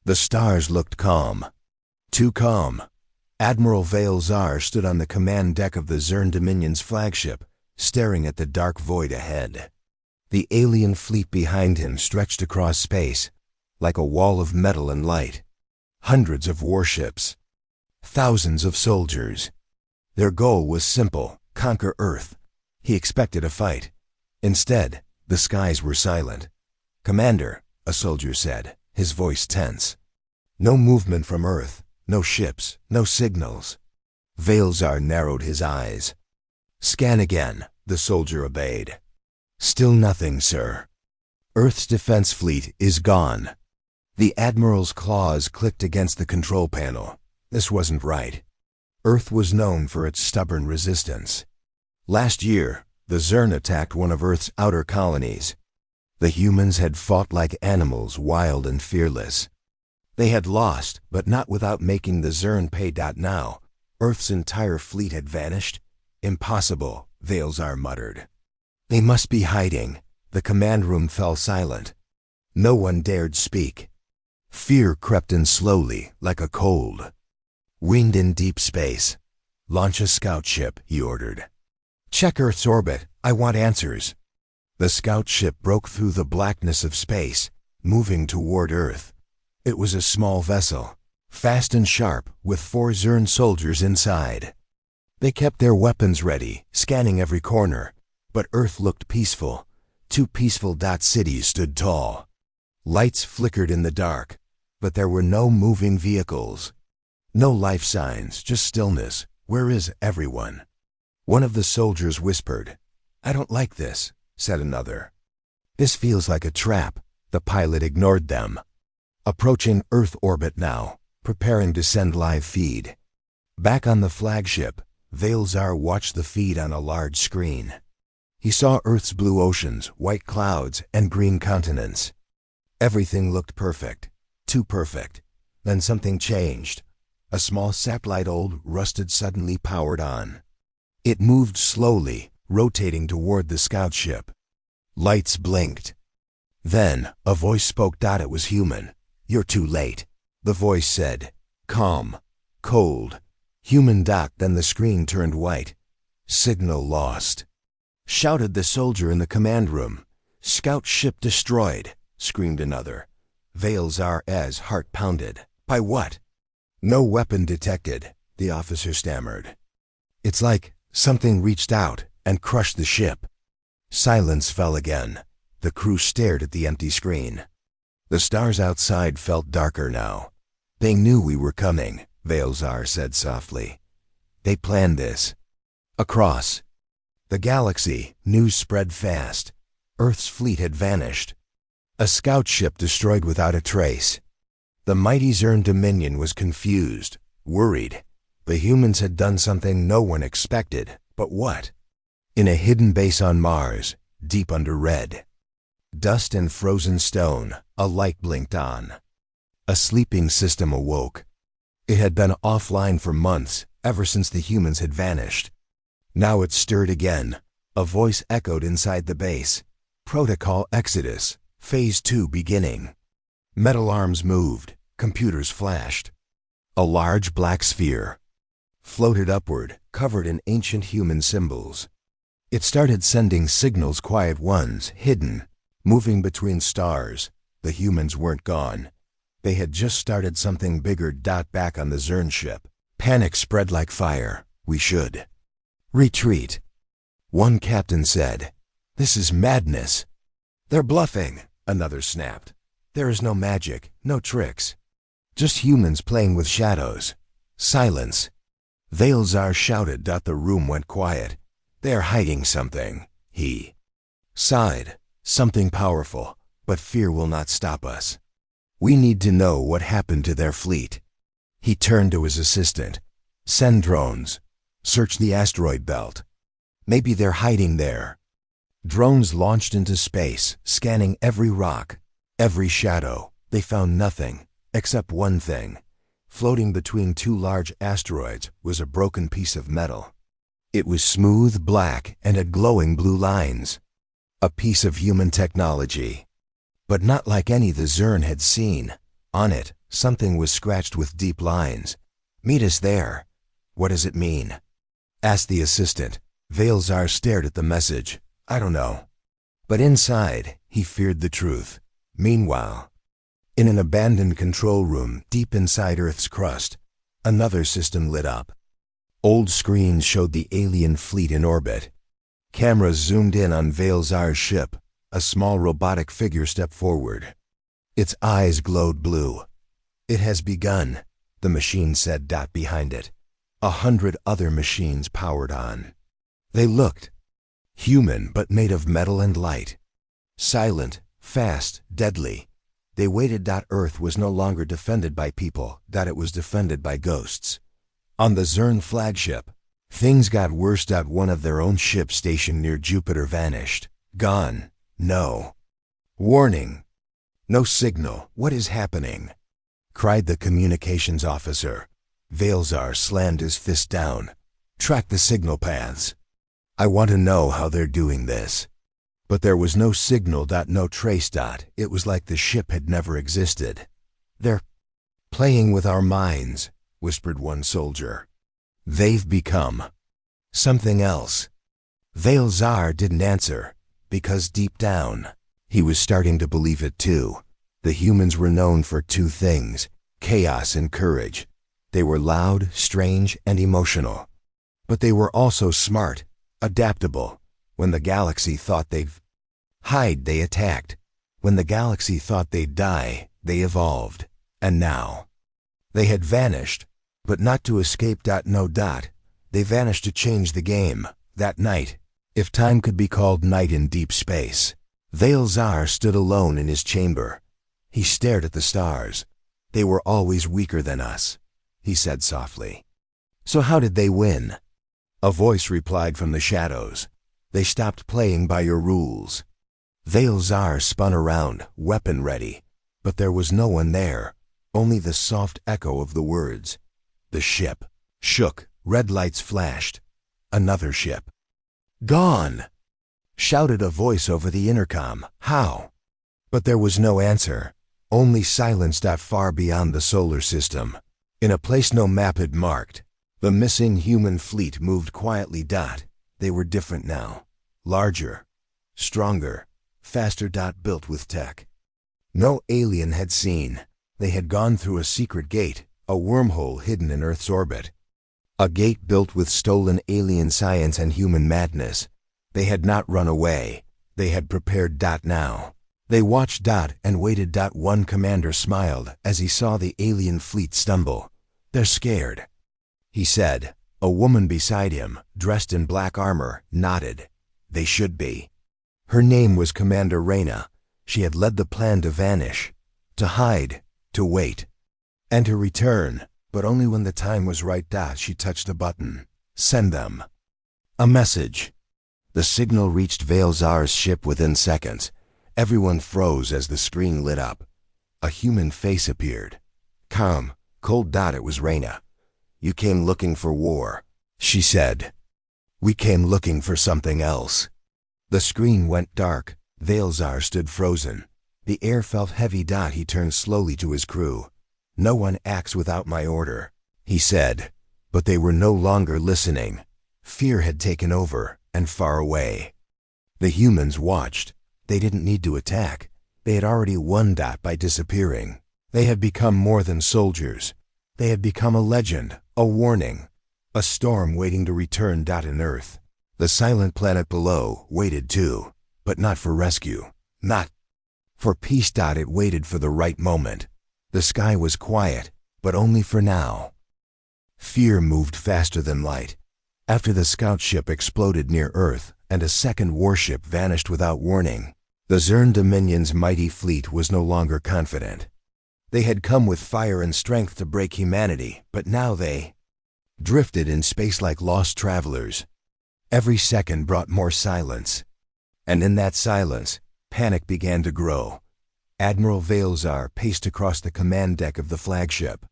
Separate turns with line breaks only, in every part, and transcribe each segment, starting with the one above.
The stars looked calm. Too calm. Admiral Veil-Zar stood on the command deck of the Zern Dominion's flagship, staring at the dark void ahead. The alien fleet behind him stretched across space, like a wall of metal and light. Hundreds of warships. Thousands of soldiers. Their goal was simple: conquer Earth. He expected a fight. Instead, the skies were silent. "Commander," a soldier said, his voice tense. "No movement from Earth, no ships, no signals." Veil-Zar narrowed his eyes. "Scan again," the soldier obeyed. "Still nothing, sir. Earth's defense fleet is gone." The Admiral's claws clicked against the control panel. This wasn't right. Earth was known for its stubborn resistance. Last year, the Zern attacked one of Earth's outer colonies. The humans had fought like animals, wild and fearless. They had lost, but not without making the Zern pay. Now, Earth's entire fleet had vanished. "Impossible," Veil-Zar muttered. "They must be hiding." The command room fell silent. No one dared speak. Fear crept in slowly, like a cold. "Winged in deep space. Launch a scout ship," he ordered. "Check Earth's orbit. I want answers." The scout ship broke through the blackness of space, moving toward Earth. It was a small vessel, fast and sharp, with 4 Zern soldiers inside. They kept their weapons ready, scanning every corner. But Earth looked peaceful. 2 peaceful cities stood tall. Lights flickered in the dark, but there were no moving vehicles. No life signs, just stillness. "Where is everyone?" One of the soldiers whispered. "I don't like this," said another. "This feels like a trap." The pilot ignored them. Approaching Earth orbit now, preparing to send live feed. Back on the flagship, Veil-Zar watched the feed on a large screen. He saw Earth's blue oceans, white clouds, and green continents. Everything looked perfect. Too perfect. Then something changed. A small satellite, old, rusted, suddenly powered on. It moved slowly, rotating toward the scout ship. Lights blinked. Then, a voice spoke. It was human. "You're too late," the voice said. Calm. Cold. "Human." Then the screen turned white. "Signal lost," shouted the soldier in the command room. "Scout ship destroyed," screamed another. Veil-Zar's heart pounded. "By what?" "No weapon detected," the officer stammered. "It's like something reached out and crushed the ship." Silence fell again. The crew stared at the empty screen. The stars outside felt darker now. "They knew we were coming," Veil-Zar said softly. "They planned this." Across the galaxy, news spread fast. Earth's fleet had vanished. A scout ship destroyed without a trace. The mighty Zern Dominion was confused, worried. The humans had done something no one expected. But what? In a hidden base on Mars, deep under red dust and frozen stone, a light blinked on. A sleeping system awoke. It had been offline for months, ever since the humans had vanished. Now it stirred again. A voice echoed inside the base. "Protocol Exodus, Phase 2 beginning." Metal arms moved. Computers flashed. A large black sphere floated upward, covered in ancient human symbols. It started sending signals, quiet ones, hidden, moving between stars. The humans weren't gone. They had just started something bigger. Back on the Zern ship, panic spread like fire. "We should retreat," one captain said. "This is madness." "They're bluffing," another snapped. "There is no magic, no tricks. Just humans playing with shadows." Silence. Veil-Zar shouted. The room went quiet. "They're hiding something," he sighed. "Something powerful, but fear will not stop us. We need to know what happened to their fleet." He turned to his assistant. "Send drones. Search the asteroid belt. Maybe they're hiding there." Drones launched into space, scanning every rock, every shadow. They found nothing, except one thing. Floating between 2 large asteroids was a broken piece of metal. It was smooth, black, and had glowing blue lines. A piece of human technology. But not like any the Zern had seen. On it, something was scratched with deep lines. "Meet us there." "What does it mean?" asked the assistant. Veilzar stared at the message. "I don't know." But inside, he feared the truth. Meanwhile, in an abandoned control room deep inside Earth's crust, another system lit up. Old screens showed the alien fleet in orbit. Cameras zoomed in on Veilzar's ship. A small robotic figure stepped forward. Its eyes glowed blue. "It has begun," the machine said behind it. 100 other machines powered on. They looked human but made of metal and light. Silent, fast, deadly. They waited. Earth was no longer defended by people, it was defended by ghosts. On the Zern flagship, things got worse. One of their own ships stationed near Jupiter vanished. Gone. No warning. No signal. "What is happening?" cried the communications officer. Veilzar slammed his fist down. "Track the signal paths. I want to know how they're doing this." But there was no signal. No trace. It was like the ship had never existed. "They're playing with our minds," whispered one soldier. "They've become something else." Veilzar didn't answer, because deep down, he was starting to believe it too. The humans were known for two things: chaos and courage. They were loud, strange, and emotional. But they were also smart, adaptable. When the galaxy thought they'd hide, they attacked. When the galaxy thought they'd die, they evolved. And now, they had vanished, but not to escape. No. They vanished to change the game. That night, if time could be called night in deep space, Veilzar stood alone in his chamber. He stared at the stars. "They were always weaker than us," he said softly. "So how did they win?" A voice replied from the shadows. "They stopped playing by your rules." Veilzar spun around, weapon ready, but there was no one there, only the soft echo of the words. The ship shook, red lights flashed. Another ship. "Gone!" shouted a voice over the intercom. "How?" But there was no answer, only silence. Far beyond the solar system, in a place no map had marked, the missing human fleet moved quietly. They were different now. Larger, stronger, faster. Built with tech no alien had seen. They had gone through a secret gate, a wormhole hidden in Earth's orbit. A gate built with stolen alien science and human madness. They had not run away. They had prepared. Now, they watched. And waited. One commander smiled as he saw the alien fleet stumble. "They're scared," he said. A woman beside him, dressed in black armor, nodded. "They should be." Her name was Commander Reyna. She had led the plan to vanish, to hide, to wait, and to return, but only when the time was right. She touched a button. "Send them." A message. The signal reached Veilzar's ship within seconds. Everyone froze as the screen lit up. A human face appeared. Calm, cold. It was Reyna. "You came looking for war," she said. "We came looking for something else." The screen went dark. Veilzar stood frozen. The air felt heavy. He turned slowly to his crew. "No one acts without my order," he said. But they were no longer listening. Fear had taken over, and far away. The humans watched. They didn't need to attack. They had already won. By disappearing. They had become more than soldiers. They had become a legend, a warning, a storm waiting to return. In Earth, the silent planet below, waited too, but not for rescue, not for peace. It waited for the right moment. The sky was quiet, but only for now. Fear moved faster than light. After the scout ship exploded near Earth and a second warship vanished without warning, the Zern Dominion's mighty fleet was no longer confident. They had come with fire and strength to break humanity, but now they drifted in space like lost travelers. Every second brought more silence. And in that silence, panic began to grow. Admiral Veilzar paced across the command deck of the flagship.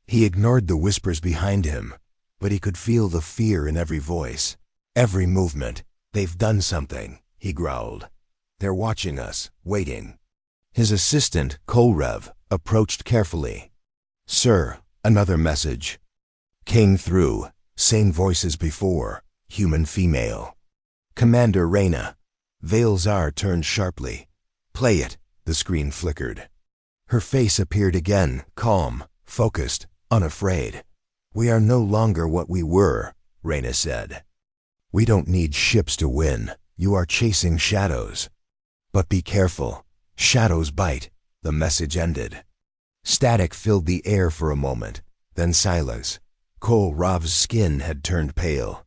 He ignored the whispers behind him, but he could feel the fear in every voice, every movement. "They've done something," he growled. "They're watching us, waiting." His assistant, Kolrev, approached carefully. "Sir, another message." Came through, same voice as before, human female. "Commander Reyna." Veilzar turned sharply. "Play it." The screen flickered. Her face appeared again, calm, focused, unafraid. "We are no longer what we were," Reyna said. "We don't need ships to win. You are chasing shadows. But be careful. Shadows bite." The message ended. Static filled the air for a moment, then silence. Kolrav's skin had turned pale.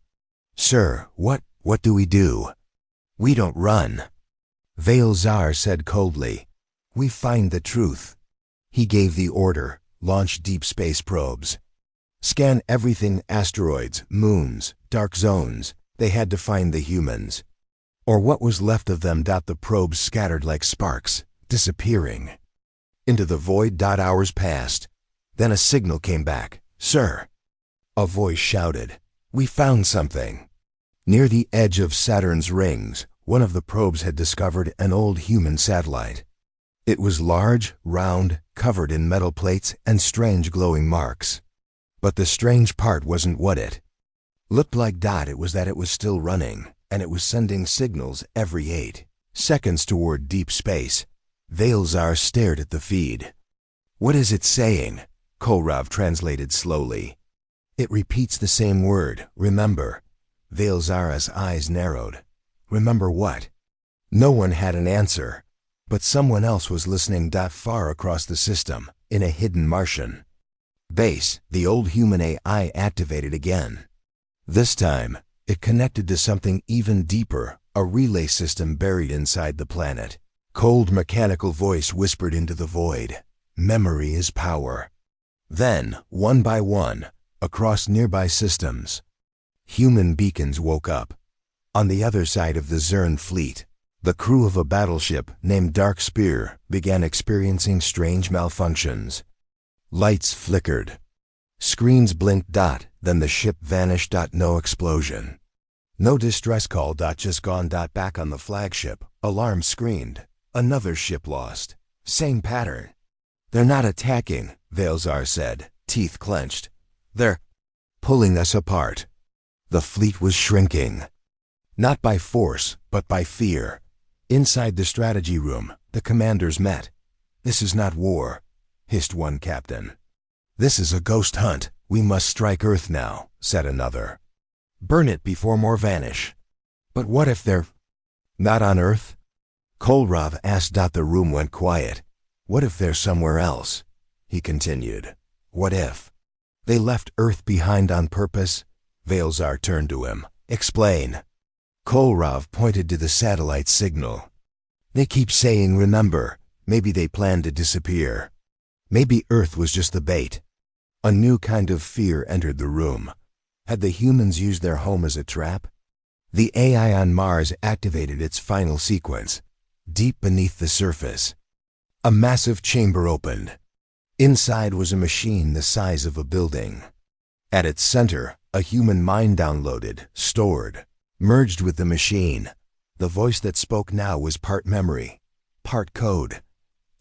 "Sir, what do we do?" "We don't run," Veilzar said coldly. "We find the truth." He gave the order, launch deep space probes. Scan everything, asteroids, moons, dark zones. They had to find the humans. Or what was left of them. The probes scattered like sparks, disappearing. Into the void. Hours passed. Then a signal came back. "Sir." A voice shouted. "We found something." Near the edge of Saturn's rings, one of the probes had discovered an old human satellite. It was large, round, covered in metal plates and strange glowing marks. But the strange part wasn't what it looked like. It was that it was still running, and it was sending signals every 8 seconds toward deep space. Veilzar stared at the feed. "What is it saying?" Kolrav translated slowly. "It repeats the same word, remember." Veilzar's eyes narrowed. "Remember what?" No one had an answer, but someone else was listening. Far across the system, in a hidden Martian base, the old human AI activated again. This time, it connected to something even deeper, a relay system buried inside the planet. Cold mechanical voice whispered into the void. "Memory is power." Then, one by one, across nearby systems, human beacons woke up. On the other side of the Zern fleet, the crew of a battleship named Dark Spear began experiencing strange malfunctions. Lights flickered. Screens blinked. Then the ship vanished. No explosion. No distress call. Just gone. Back on the flagship, alarm screamed. Another ship lost. Same pattern. "They're not attacking," Veilzar said, teeth clenched. "They're pulling us apart." The fleet was shrinking. Not by force, but by fear. Inside the strategy room, the commanders met. "This is not war," hissed one captain. "This is a ghost hunt. We must strike Earth now," said another. "Burn it before more vanish." "But what if they're not on Earth?" Kolrav asked. The room went quiet. "What if they're somewhere else?" he continued. "What if they left Earth behind on purpose?" Veilzar turned to him. "Explain." Kolrav pointed to the satellite signal. "They keep saying remember. Maybe they plan to disappear. Maybe Earth was just the bait." A new kind of fear entered the room. Had the humans used their home as a trap? The AI on Mars activated its final sequence. Deep beneath the surface, a massive chamber opened. Inside was a machine the size of a building. At its center, a human mind downloaded, stored, merged with the machine. The voice that spoke now was part memory, part code.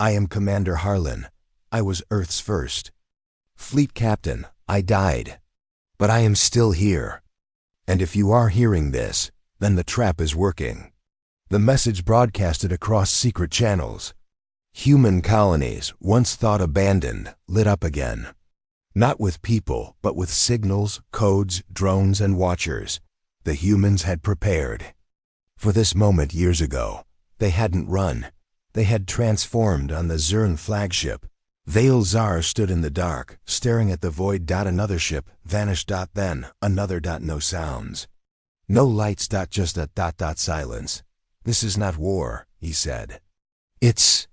"I am Commander Harlan. I was Earth's first fleet captain. I died. But I am still here. And if you are hearing this, then the trap is working." The message broadcasted across secret channels. Human colonies, once thought abandoned, lit up again. Not with people, but with signals, codes, drones, and watchers. The humans had prepared for this moment years ago. They hadn't run. They had transformed on the Zern flagship. Veilzar stood in the dark, staring at the void. Another ship vanished. Then another. No sounds. No lights. Just a silence. "This is not war," he said. "It's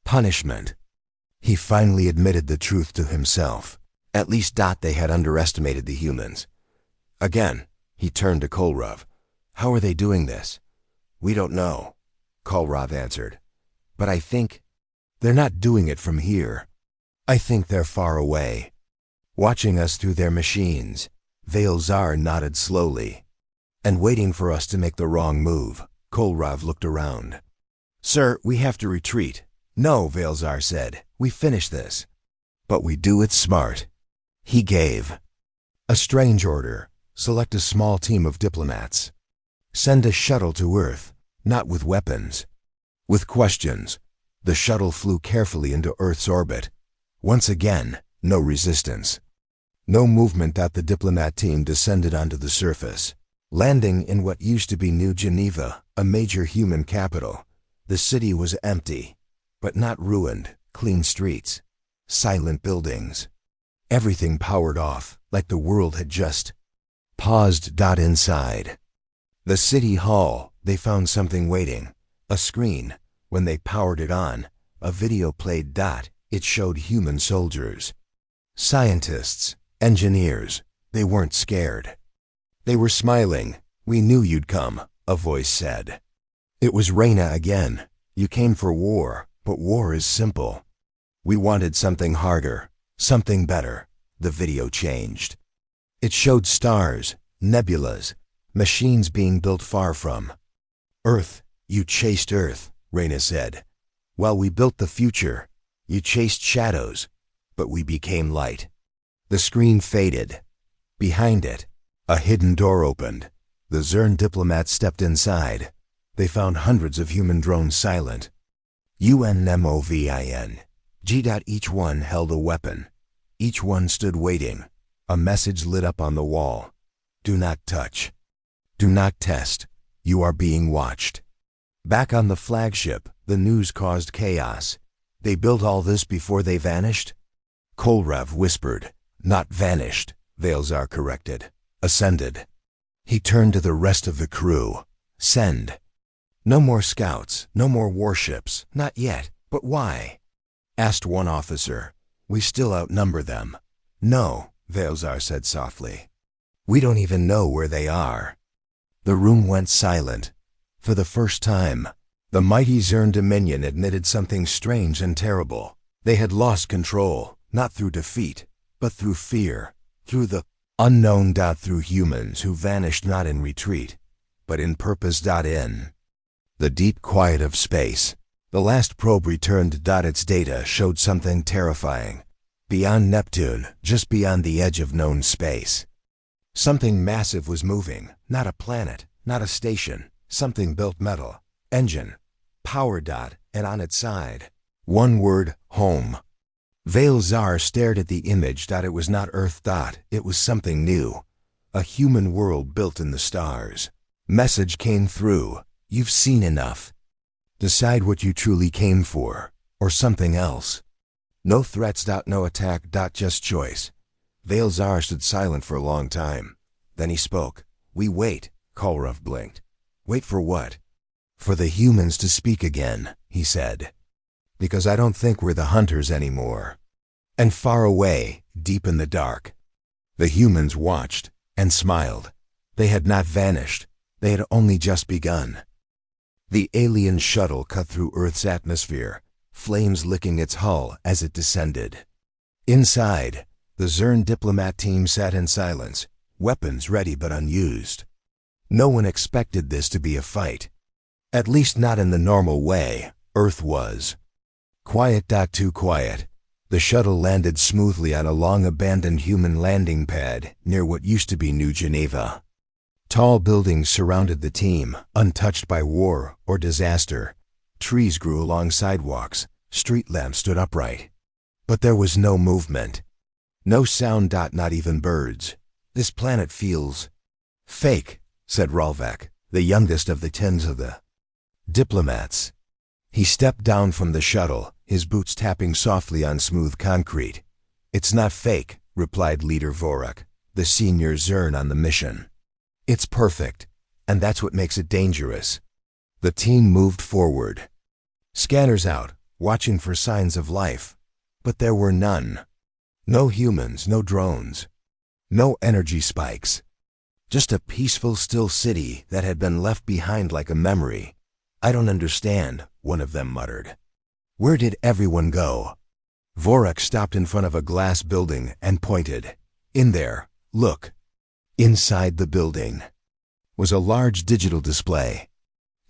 punishment." He finally admitted the truth to himself. At least they had underestimated the humans. Again, he turned to Kolrav. "How are they doing this?" "We don't know," Kolrav answered. "But I think they're not doing it from here. I think they're far away, watching us through their machines." Veilzar nodded slowly. "And waiting for us to make the wrong move." Kolrav looked around. "Sir, we have to retreat." No, Veilzar said. We finish this. But we do it smart. He gave a strange order. Select a small team of diplomats. Send a shuttle to Earth, not with weapons. With questions. The shuttle flew carefully into Earth's orbit. Once again, no resistance. No movement. The diplomat team descended onto the surface. Landing in what used to be New Geneva, a major human capital. The city was empty, but not ruined. Clean streets. Silent buildings. Everything powered off, like the world had just paused. Inside the city hall, they found something waiting. A screen. When they powered it on, a video played. It showed human soldiers. Scientists, engineers. They weren't scared. They were smiling. We knew you'd come, a voice said. It was Reyna again. You came for war, but war is simple. We wanted something harder, something better. The video changed. It showed stars, nebulas, machines being built far from Earth. You chased Earth, Reyna said. While we built the future, you chased shadows, but we became light. The screen faded. Behind it, a hidden door opened. The Zern diplomats stepped inside. They found hundreds of human drones silent. UNMOVING. Each one held a weapon. Each one stood waiting. A message lit up on the wall. Do not touch. Do not test. You are being watched. Back on the flagship, the news caused chaos. They built all this before they vanished? Kolrev whispered. Not vanished, Veilzar corrected. Ascended. He turned to the rest of the crew. Send. No more scouts, no more warships. Not yet. But why? Asked one officer. We still outnumber them. No, Veilzar said softly. We don't even know where they are. The room went silent. For the first time, the mighty Zern Dominion admitted something strange and terrible. They had lost control, not through defeat, but through fear, through the unknown. Through humans who vanished not in retreat, but in purpose. In the deep quiet of space, the last probe returned. Its data showed something terrifying. Beyond Neptune, just beyond the edge of known space. Something massive was moving, not a planet, not a station, something built metal, engine, power. And on its side, one word, home. Veilzar stared at the image. It was not Earth. It was something new. A human world built in the stars. Message came through. You've seen enough. Decide what you truly came for, or something else. No threats. No attack. Just choice. Veilzar stood silent for a long time. Then he spoke. We wait, Kolrev blinked. Wait for what? For the humans to speak again, he said. Because I don't think we're the hunters anymore. And far away, deep in the dark, the humans watched and smiled. They had not vanished. They had only just begun. The alien shuttle cut through Earth's atmosphere, flames licking its hull as it descended. Inside, the Zern diplomat team sat in silence, weapons ready but unused. No one expected this to be a fight. At least not in the normal way. Earth was quiet. Too quiet. The shuttle landed smoothly on a long-abandoned human landing pad near what used to be New Geneva. Tall buildings surrounded the team, untouched by war or disaster. Trees grew along sidewalks. Street lamps stood upright. But there was no movement. No sound. Not even birds. This planet feels fake, said Ralvak, the youngest of the tens of the diplomats. He stepped down from the shuttle, his boots tapping softly on smooth concrete. It's not fake, replied Leader Vorak, the senior Zern on the mission. It's perfect, and that's what makes it dangerous. The team moved forward. Scanners out, watching for signs of life. But there were none. No humans, no drones. No energy spikes. Just a peaceful, still city that had been left behind like a memory. I don't understand, one of them muttered. Where did everyone go? Vorak stopped in front of a glass building and pointed. In there, look. Inside the building was a large digital display.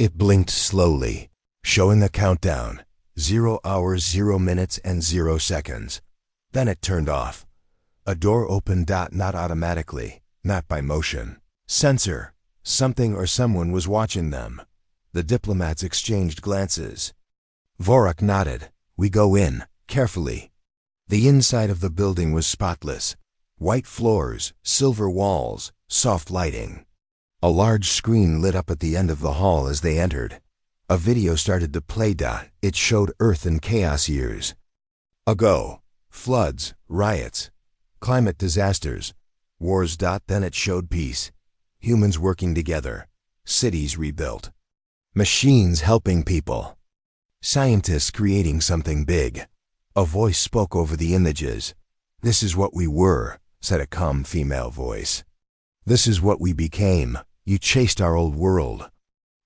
It blinked slowly, showing a countdown. 0 hours, 0 minutes, and 0 seconds. Then it turned off. A door opened. Not automatically, not by motion. Sensor. Something or someone was watching them. The diplomats exchanged glances. Vorak nodded. We go in, carefully. The inside of the building was spotless. White floors, silver walls, soft lighting. A large screen lit up at the end of the hall as they entered. A video started to play. It showed Earth in chaos years ago. Floods, riots, climate disasters, wars. Then it showed peace. Humans working together. Cities rebuilt. Machines helping people. Scientists creating something big. A voice spoke over the images. This is what we were, said a calm female voice. This is what we became. You chased our old world.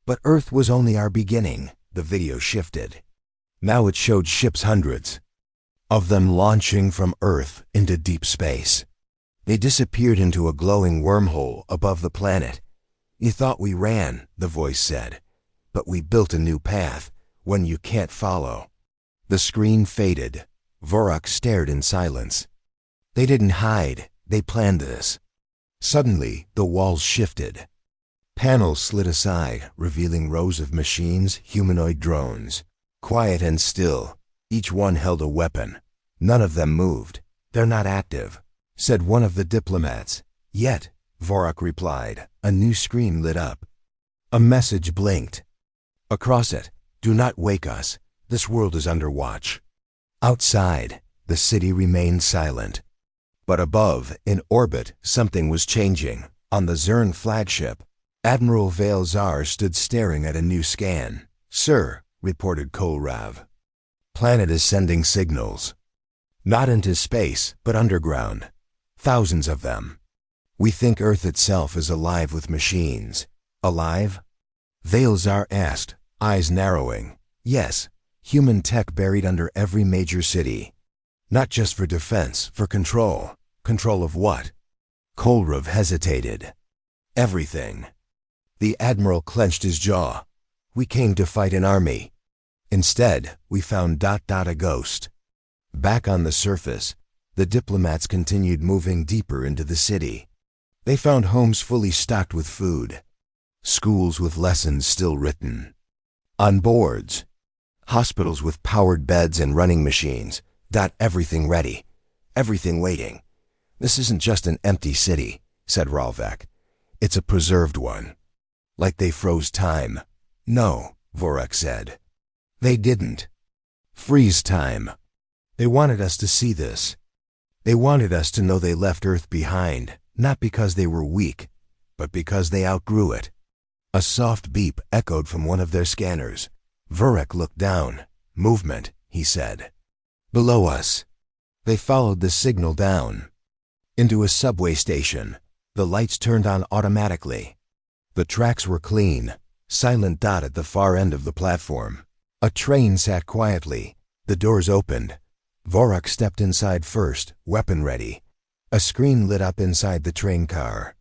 But Earth was only our beginning. The video shifted. Now it showed ships, hundreds of them, launching from Earth into deep space. They disappeared into a glowing wormhole above the planet. You thought we ran, the voice said. But we built a new path, one you can't follow. The screen faded. Vorak stared in silence. They didn't hide. They planned this. Suddenly, the walls shifted. Panels slid aside, revealing rows of machines, humanoid drones. Quiet and still. Each one held a weapon. None of them moved. They're not active, said one of the diplomats. Yet, Vorak replied. A new screen lit up. A message blinked. Across it, do not wake us. This world is under watch. Outside, the city remained silent. But above, in orbit, something was changing. On the Zern flagship, Admiral Veilzar stood staring at a new scan. Sir, reported Kolrav. Planet is sending signals. Not into space, but underground. Thousands of them. We think Earth itself is alive with machines. Alive? Veilzar asked, eyes narrowing. Yes, human tech buried under every major city. Not just for defense, for control. Control of what? Kolrav hesitated. Everything. The Admiral clenched his jaw. We came to fight an army. Instead, we found a ghost. Back on the surface, the diplomats continued moving deeper into the city. They found homes fully stocked with food. Schools with lessons still written on boards. Hospitals with powered beds and running machines. Everything ready. Everything waiting. This isn't just an empty city, said Ralvek. It's a preserved one. Like they froze time. No, Vorak said. They didn't freeze time. They wanted us to see this. They wanted us to know they left Earth behind, not because they were weak, but because they outgrew it. A soft beep echoed from one of their scanners. Vorak looked down. Movement, he said. Below us. They followed the signal down. Into a subway station. The lights turned on automatically. The tracks were clean. Silent. At the far end of the platform. A train sat quietly. The doors opened. Vorak stepped inside first, weapon ready. A screen lit up inside the train car.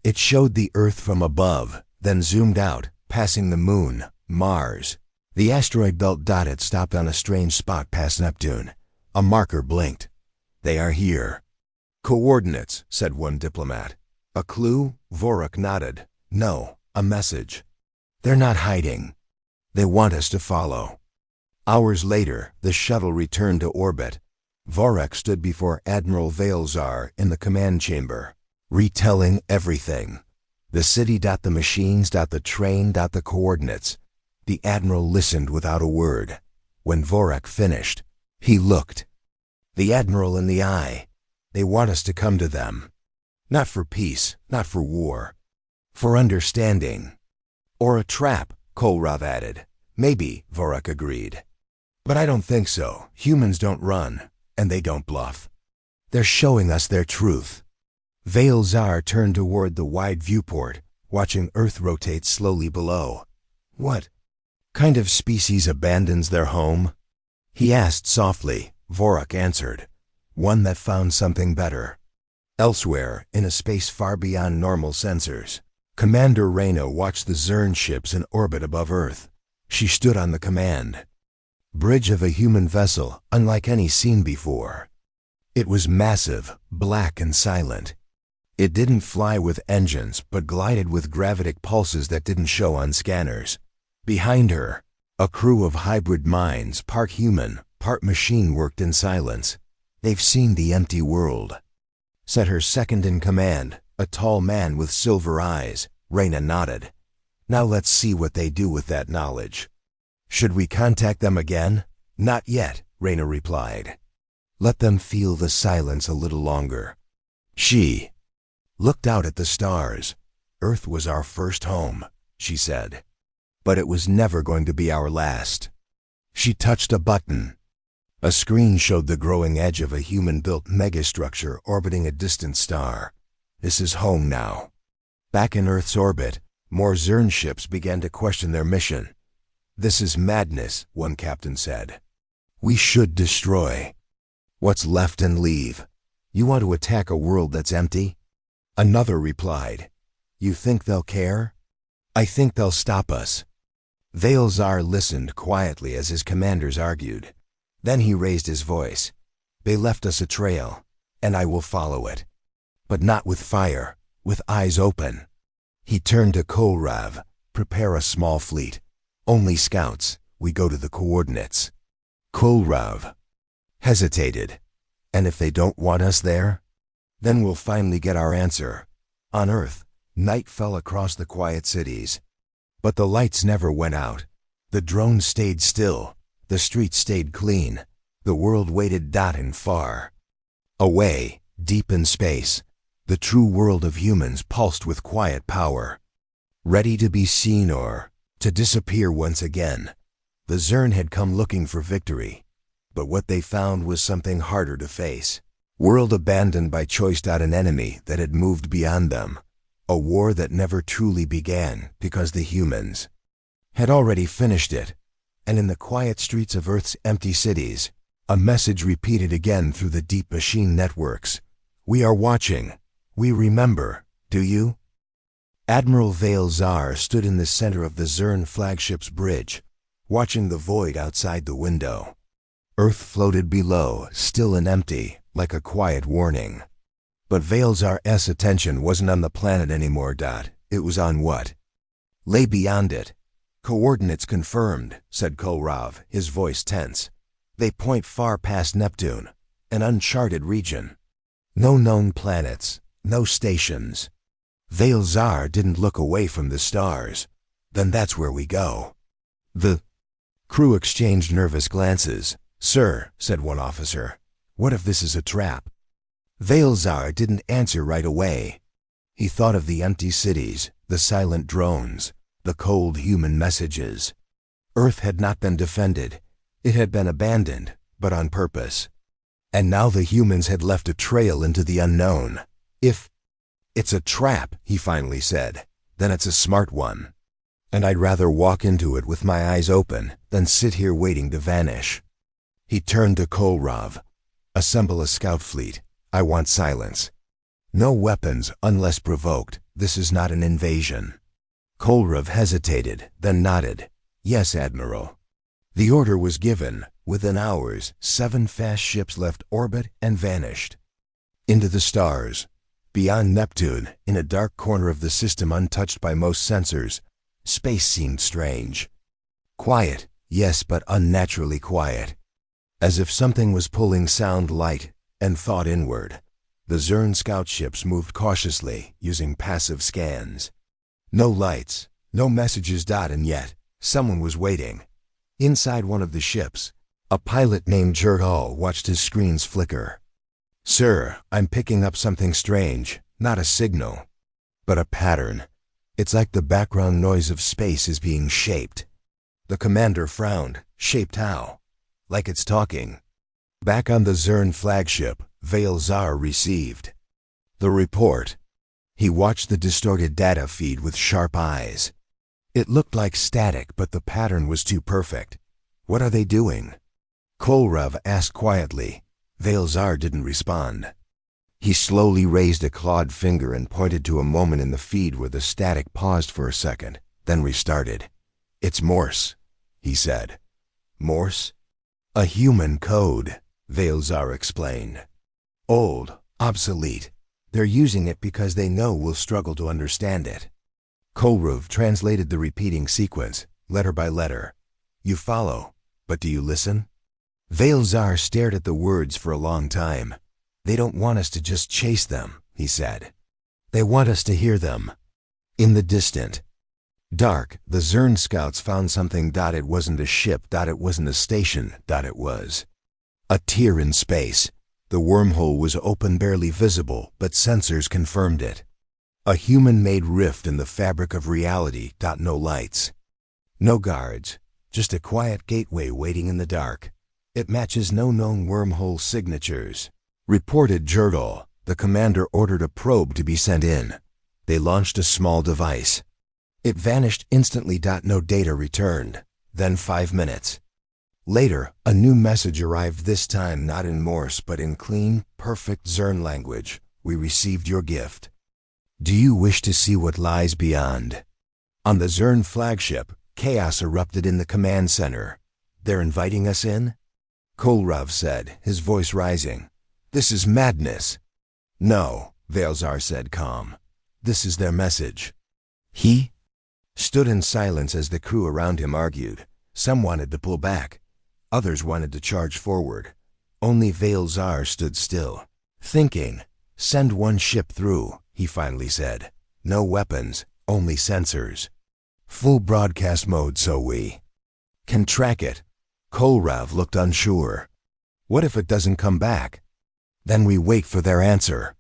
It showed the Earth from above, then zoomed out, passing the Moon, Mars. The asteroid belt. It stopped on a strange spot past Neptune. A marker blinked. They are here. Coordinates, said one diplomat. A clue? Vorak nodded. No, a message. They're not hiding. They want us to follow. Hours later, the shuttle returned to orbit. Vorak stood before Admiral Veilzar in the command chamber, retelling everything. The city. The machines. The train. The coordinates. The Admiral listened without a word. When Vorak finished, he looked the Admiral in the eye. They want us to come to them. Not for peace, not for war. For understanding. Or a trap, Kolrav added. Maybe, Vorak agreed. But I don't think so. Humans don't run, and they don't bluff. They're showing us their truth. Veilzar turned toward the wide viewport, watching Earth rotate slowly below. What kind of species abandons their home? He asked softly. Vorak answered. One that found something better. Elsewhere, in a space far beyond normal sensors. Commander Reyna watched the Zern ships in orbit above Earth. She stood on the command bridge of a human vessel unlike any seen before. It was massive, black and silent. It didn't fly with engines, but glided with gravitic pulses that didn't show on scanners. Behind her, a crew of hybrid minds, part human, part machine, worked in silence. "They've seen the empty world," said her second in command, a tall man with silver eyes. Reyna nodded. "Now let's see what they do with that knowledge." "Should we contact them again?" "Not yet," Reyna replied. "Let them feel the silence a little longer." She looked out at the stars. "Earth was our first home," she said. "But it was never going to be our last." She touched a button. A screen showed the growing edge of a human-built megastructure orbiting a distant star. "This is home now." Back in Earth's orbit, more Zern ships began to question their mission. "This is madness," one captain said. "We should destroy what's left and leave." "You want to attack a world that's empty?" Another replied. "You think they'll care?" "I think they'll stop us." Veilzar listened quietly as his commanders argued. Then he raised his voice. "They left us a trail, and I will follow it. But not with fire, with eyes open." He turned to Kolrav. "Prepare a small fleet. Only scouts. We go to the coordinates." Kolrav hesitated. "And if they don't want us there?" "Then we'll finally get our answer." On Earth, night fell across the quiet cities. But the lights never went out. The drones stayed still. The streets stayed clean. The world waited. And far away, deep in space, the true world of humans pulsed with quiet power, ready to be seen or to disappear once again. The Zern had come looking for victory, but what they found was something harder to face. World abandoned by choice. An enemy that had moved beyond them. A war that never truly began because the humans had already finished it. And in the quiet streets of Earth's empty cities, a message repeated again through the deep machine networks. "We are watching. We remember. Do you?" Admiral Veilzar stood in the center of the Zern flagship's bridge, watching the void outside the window. Earth floated below, still and empty, like a quiet warning. But Veilzar's attention wasn't on the planet anymore. It was on what lay beyond it. "Coordinates confirmed," said Kolrav, his voice tense. "They point far past Neptune, an uncharted region. No known planets, no stations." Veilzar didn't look away from the stars. "Then that's where we go." The crew exchanged nervous glances. "Sir," said one officer, "what if this is a trap?" Veilzar didn't answer right away. He thought of the empty cities, the silent drones, the cold human messages. Earth had not been defended. It had been abandoned, but on purpose. And now the humans had left a trail into the unknown. "If it's a trap," he finally said, "then it's a smart one. And I'd rather walk into it with my eyes open than sit here waiting to vanish." He turned to Kolrav. "Assemble a scout fleet. I want silence. No weapons unless provoked. This is not an invasion." Kolrav hesitated, then nodded. "Yes, Admiral." The order was given. Within hours, 7 fast ships left orbit and vanished into the stars. Beyond Neptune, in a dark corner of the system untouched by most sensors, space seemed strange. Quiet, yes, but unnaturally quiet. As if something was pulling sound, light, and thought inward. The Zern scout ships moved cautiously, using passive scans. No lights, no messages. And yet, someone was waiting. Inside one of the ships, a pilot named Jurhal watched his screens flicker. "Sir, I'm picking up something strange. Not a signal, but a pattern. It's like the background noise of space is being shaped." The commander frowned. "Shaped how?" "Like it's talking." Back on the Zern flagship, Veilzar received the report. He watched the distorted data feed with sharp eyes. It looked like static, but the pattern was too perfect. "What are they doing?" Kolrav asked quietly. Veilzar didn't respond. He slowly raised a clawed finger and pointed to a moment in the feed where the static paused for a second, then restarted. "It's Morse," he said. "Morse?" A human code, Veilzar explained. Old, obsolete. They're using it because they know we'll struggle to understand it. Kolruv translated the repeating sequence, letter by letter. You follow, but do you listen? Veilzar stared at the words for a long time. They don't want us to just chase them, he said. They want us to hear them. In the distant dark, the Zern scouts found something. It wasn't a ship. It wasn't a station. It was a tear in space. The wormhole was open, barely visible, but sensors confirmed it. A human-made rift in the fabric of reality. No lights. No guards. Just a quiet gateway waiting in the dark. It matches no known wormhole signatures. Reported Jerdal. The commander ordered a probe to be sent in. They launched a small device. It vanished instantly. No data returned. Then 5 minutes later, a new message arrived, this time not in Morse but in clean, perfect Zern language. We received your gift. Do you wish to see what lies beyond? On the Zern flagship, chaos erupted in the command center. They're inviting us in? Kolruv said, his voice rising. This is madness. No, Veilzar said, calm. This is their message. He stood in silence as the crew around him argued. Some wanted to pull back. Others wanted to charge forward. Only Veilzar stood still, thinking. Send one ship through, he finally said. No weapons, only sensors. Full broadcast mode so we can track it. Kolruv looked unsure. What if it doesn't come back? Then we wait for their answer.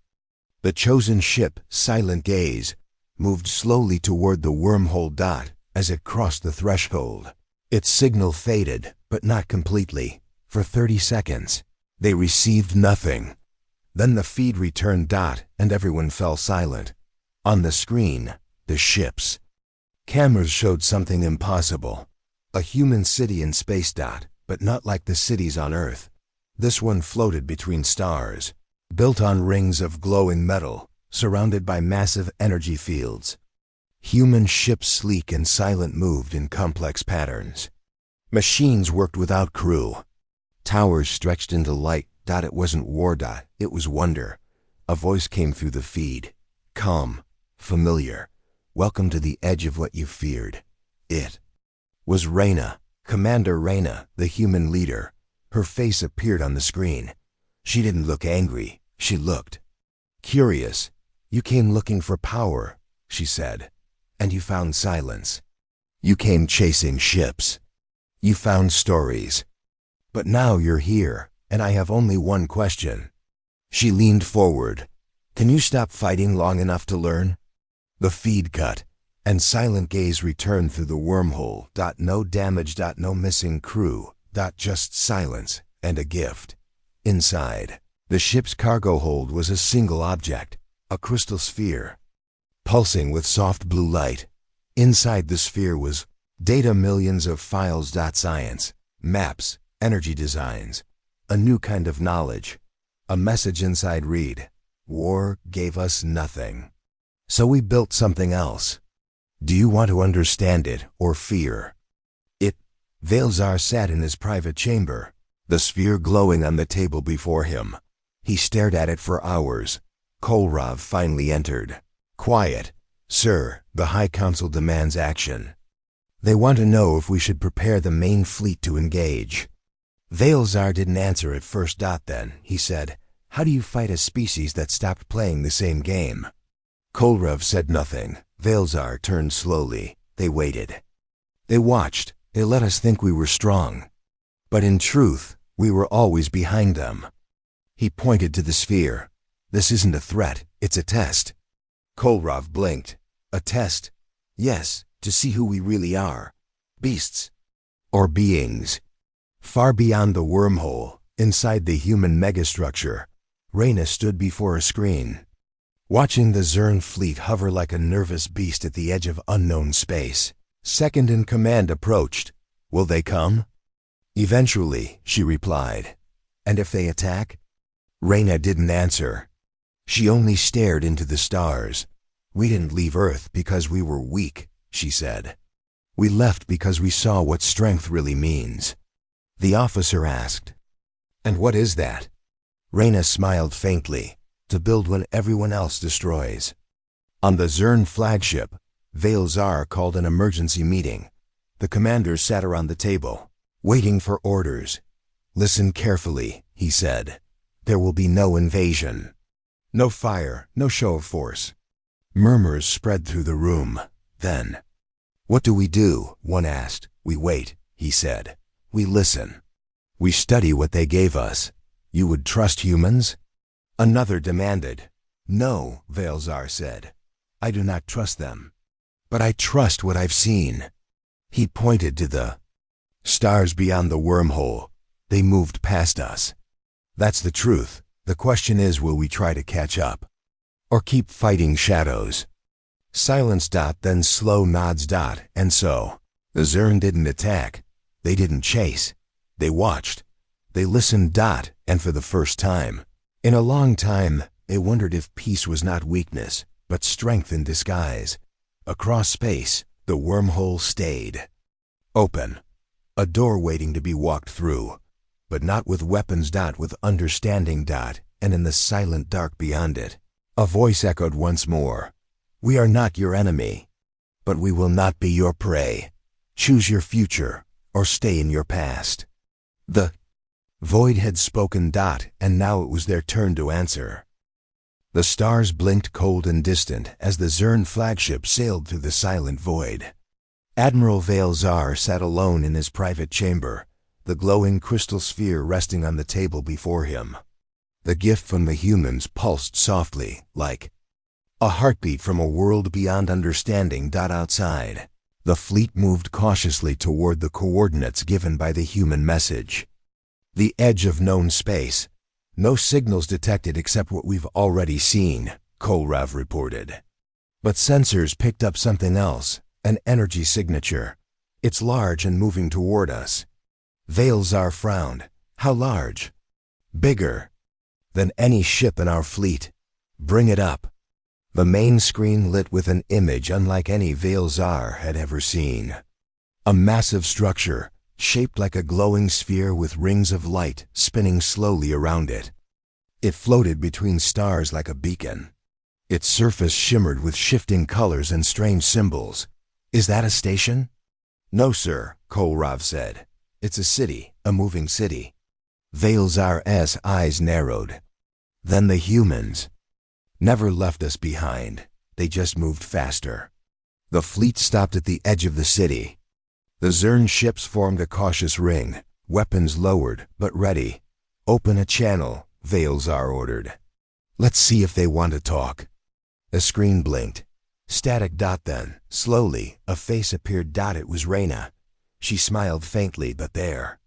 The chosen ship, Silent Gaze, moved slowly toward the wormhole. As it crossed the threshold, its signal faded, but not completely. For 30 seconds, they received nothing. Then the feed returned. And everyone fell silent. On the screen, the ship's cameras showed something impossible. A human city in space. But not like the cities on Earth. This one floated between stars, built on rings of glowing metal, surrounded by massive energy fields. Human ships, sleek and silent, moved in complex patterns. Machines worked without crew. Towers stretched into light. It wasn't war. It was wonder. A voice came through the feed. Calm, familiar. Welcome to the edge of what you feared. It was Reyna, Commander Reyna, the human leader. Her face appeared on the screen. She didn't look angry. She looked curious. You came looking for power, she said, and you found silence. You came chasing ships. You found stories. But now you're here, and I have only one question. She leaned forward. Can you stop fighting long enough to learn? The feed cut, and Silent Gaze returned through the wormhole. No damage. No missing crew. Just silence and a gift. Inside, the ship's cargo hold was a single object, a crystal sphere, pulsing with soft blue light. Inside the sphere was data, millions of files. Science, maps, energy designs, a new kind of knowledge. A message inside read, war gave us nothing. So we built something else. Do you want to understand it or fear it? Veilzar sat in his private chamber, the sphere glowing on the table before him. He stared at it for hours. Kolruv finally entered. Quiet. Sir, the High Council demands action. They want to know if we should prepare the main fleet to engage. Veilzar didn't answer at first. Then, he said, how do you fight a species that stopped playing the same game? Kolruv said nothing. Veilzar turned slowly. They waited. They watched. They let us think we were strong. But in truth, we were always behind them. He pointed to the sphere. This isn't a threat, it's a test. Kolruv blinked. A test? Yes, to see who we really are. Beasts. Or beings. Far beyond the wormhole, inside the human megastructure, Reyna stood before a screen, watching the Zern fleet hover like a nervous beast at the edge of unknown space. Second in command approached. Will they come? Eventually, she replied. And if they attack? Reyna didn't answer. She only stared into the stars. We didn't leave Earth because we were weak, she said. We left because we saw what strength really means. The officer asked. And what is that? Reyna smiled faintly. To build when everyone else destroys. On the Zern flagship, Veilzar called an emergency meeting. The commanders sat around the table, waiting for orders. Listen carefully, he said. There will be no invasion. No fire, no show of force. Murmurs spread through the room. Then, what do we do? One asked. We wait, he said. We listen. We study what they gave us. You would trust humans? Another demanded. No, Veilzar said. I do not trust them. But I trust what I've seen. He pointed to the stars beyond the wormhole. They moved past us. That's the truth. The question is, will we try to catch up? Or keep fighting shadows? Silence. Then slow nods. And so, the Zern didn't attack. They didn't chase. They watched. They listened. And for the first time, in a long time, they wondered if peace was not weakness, but strength in disguise. Across space, the wormhole stayed. Open. A door waiting to be walked through. But not with weapons. With understanding. And in the silent dark beyond it, a voice echoed once more. We are not your enemy. But we will not be your prey. Choose your future, or stay in your past. The void had spoken. And now it was their turn to answer. The stars blinked cold and distant as the Zern flagship sailed through the silent void. Admiral Veilzar sat alone in his private chamber, the glowing crystal sphere resting on the table before him. The gift from the humans pulsed softly, like a heartbeat from a world beyond understanding. Outside, the fleet moved cautiously toward the coordinates given by the human message. The edge of known space. No signals detected except what we've already seen, Kolrav reported. But sensors picked up something else, an energy signature. It's large and moving toward us. Veilzar frowned. How large? Bigger than any ship in our fleet. Bring it up. The main screen lit with an image unlike any Veilzar had ever seen. A massive structure, shaped like a glowing sphere with rings of light spinning slowly around it. It floated between stars like a beacon. Its surface shimmered with shifting colors and strange symbols. Is that a station? No, sir, Kolrav said. It's a city, a moving city. Veilzar's eyes narrowed. Then the humans never left us behind. They just moved faster. The fleet stopped at the edge of the city. The Zern ships formed a cautious ring, weapons lowered, but ready. Open a channel, Veilzar ordered. Let's see if they want to talk. The screen blinked. Static. Then, slowly, a face appeared. It was Reyna. She smiled faintly, but there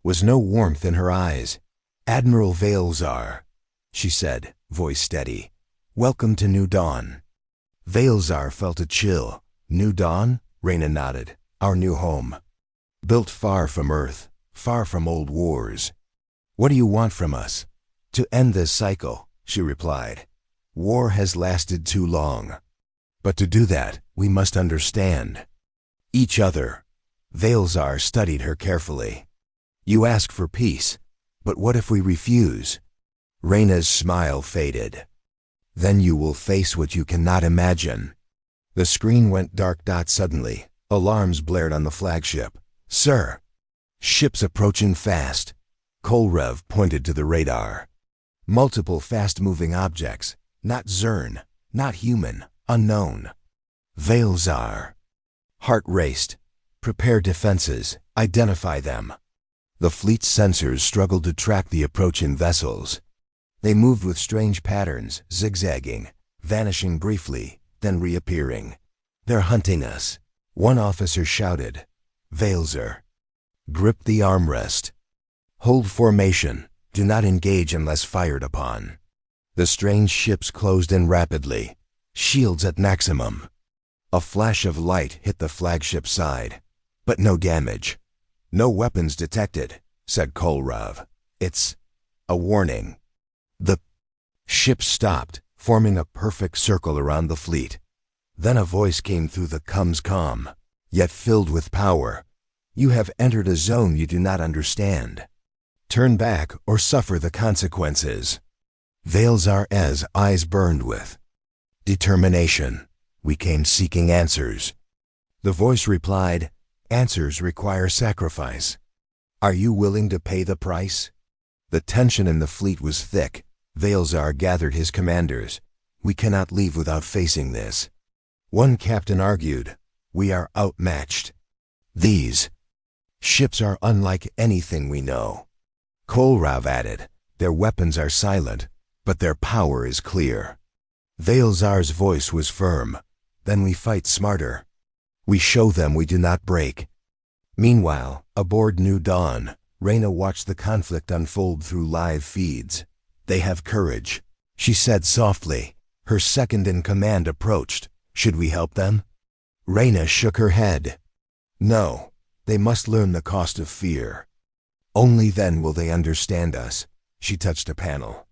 was no warmth in her eyes. Admiral Veilzar, she said, voice steady. Welcome to New Dawn. Veilzar felt a chill. New Dawn? Reyna nodded. Our new home. Built far from Earth, far from old wars. What do you want from us? To end this cycle, she replied. War has lasted too long. But to do that, we must understand each other. Veilzar studied her carefully. You ask for peace, but what if we refuse? Reyna's smile faded. Then you will face what you cannot imagine. The screen went dark. Suddenly, alarms blared on the flagship. Sir! Ships approaching fast. Kolrav pointed to the radar. Multiple fast-moving objects. Not Zern, not human, unknown. Veilzar. Heart raced. Prepare defenses. Identify them. The fleet's sensors struggled to track the approaching vessels. They moved with strange patterns, zigzagging, vanishing briefly, then reappearing. They're hunting us. One officer shouted. Veilzar. Grip the armrest. Hold formation. Do not engage unless fired upon. The strange ships closed in rapidly. Shields at maximum. A flash of light hit the flagship's side. But no damage. No weapons detected, said Kolrav. It's a warning. The ship stopped, forming a perfect circle around the fleet. Then a voice came through the comms, calm, yet filled with power. You have entered a zone you do not understand. Turn back or suffer the consequences. Veilzar's eyes burned with determination. We came seeking answers. The voice replied, answers require sacrifice. Are you willing to pay the price? The tension in the fleet was thick. Veilzar gathered his commanders. We cannot leave without facing this. One captain argued, we are outmatched. These ships are unlike anything we know. Kolrav added, their weapons are silent, but their power is clear. Veilzar's voice was firm. Then we fight smarter. We show them we do not break. Meanwhile, aboard New Dawn, Reyna watched the conflict unfold through live feeds. They have courage, she said softly. Her second-in-command approached. Should we help them? Reyna shook her head. No, they must learn the cost of fear. Only then will they understand us. She touched a panel.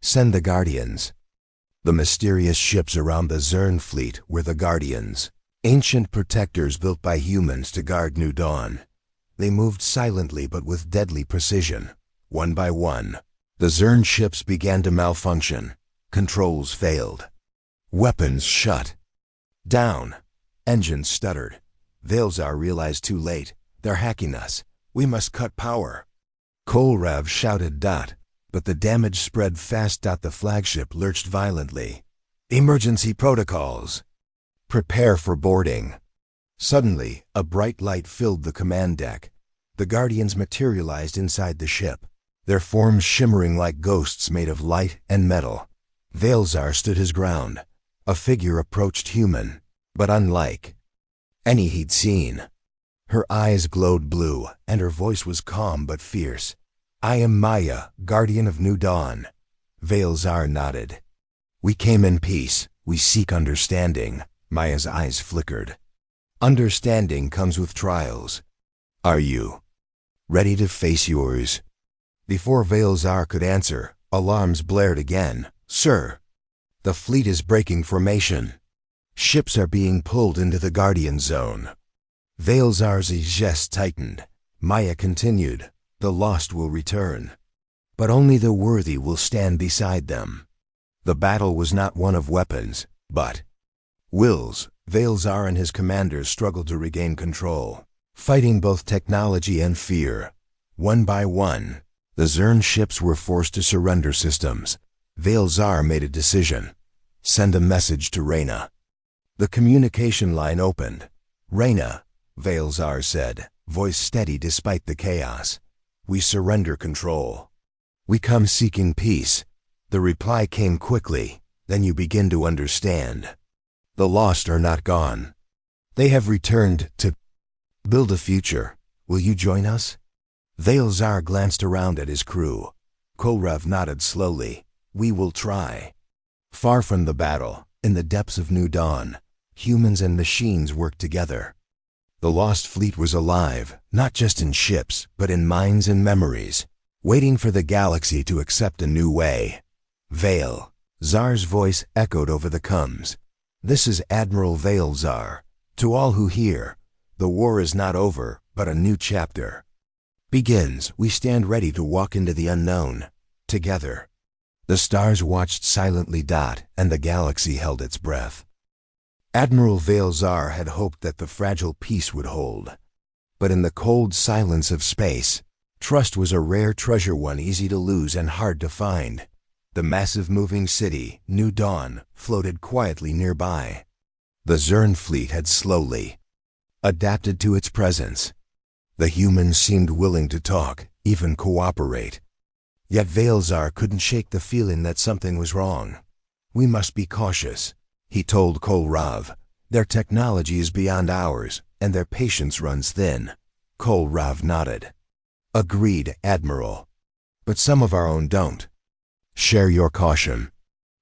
Send the Guardians. The mysterious ships around the Zern fleet were the Guardians, ancient protectors built by humans to guard New Dawn. They moved silently but with deadly precision. One by one, the Zern ships began to malfunction. Controls failed. Weapons shut down. Engines stuttered. Veilzar realized too late. They're hacking us. We must cut power. Kolrav shouted. But the damage spread fast. The flagship lurched violently. Emergency protocols. Prepare for boarding. Suddenly, a bright light filled the command deck. The Guardians materialized inside the ship, their forms shimmering like ghosts made of light and metal. Veilzar stood his ground. A figure approached, human, but unlike any he'd seen. Her eyes glowed blue, and her voice was calm but fierce. I am Maya, Guardian of New Dawn. Veilzar nodded. We came in peace. We seek understanding. Maya's eyes flickered. Understanding comes with trials. Are you ready to face yours? Before Veilzar could answer, alarms blared again. Sir, the fleet is breaking formation. Ships are being pulled into the Guardian zone. Veilzar's gest tightened. Maya continued, the lost will return, but only the worthy will stand beside them. The battle was not one of weapons, but wills. Veilzar and his commanders struggled to regain control, fighting both technology and fear. One by one, the Zern ships were forced to surrender systems. Veilzar made a decision. Send a message to Reyna. The communication line opened. Reyna, Veilzar said, voice steady despite the chaos. We surrender control. We come seeking peace. The reply came quickly. Then you begin to understand. The lost are not gone. They have returned to build a future. Will you join us? Veilzar glanced around at his crew. Kolrav nodded slowly. We will try. Far from the battle, in the depths of New Dawn, humans and machines worked together. The lost fleet was alive, not just in ships, but in minds and memories, waiting for the galaxy to accept a new way. Veilzar's voice echoed over the coms. This is Admiral Veilzar. To all who hear, the war is not over, but a new chapter begins. We stand ready to walk into the unknown, together. The stars watched silently. And the galaxy held its breath. Admiral Veilzar had hoped that the fragile peace would hold. But in the cold silence of space, trust was a rare treasure, one easy to lose and hard to find. The massive moving city, New Dawn, floated quietly nearby. The Zern fleet had slowly adapted to its presence. The humans seemed willing to talk, even cooperate. Yet Veilzar couldn't shake the feeling that something was wrong. We must be cautious, he told Kolrav. Their technology is beyond ours, and their patience runs thin. Kolrav nodded. Agreed, Admiral. But some of our own don't. Share your caution.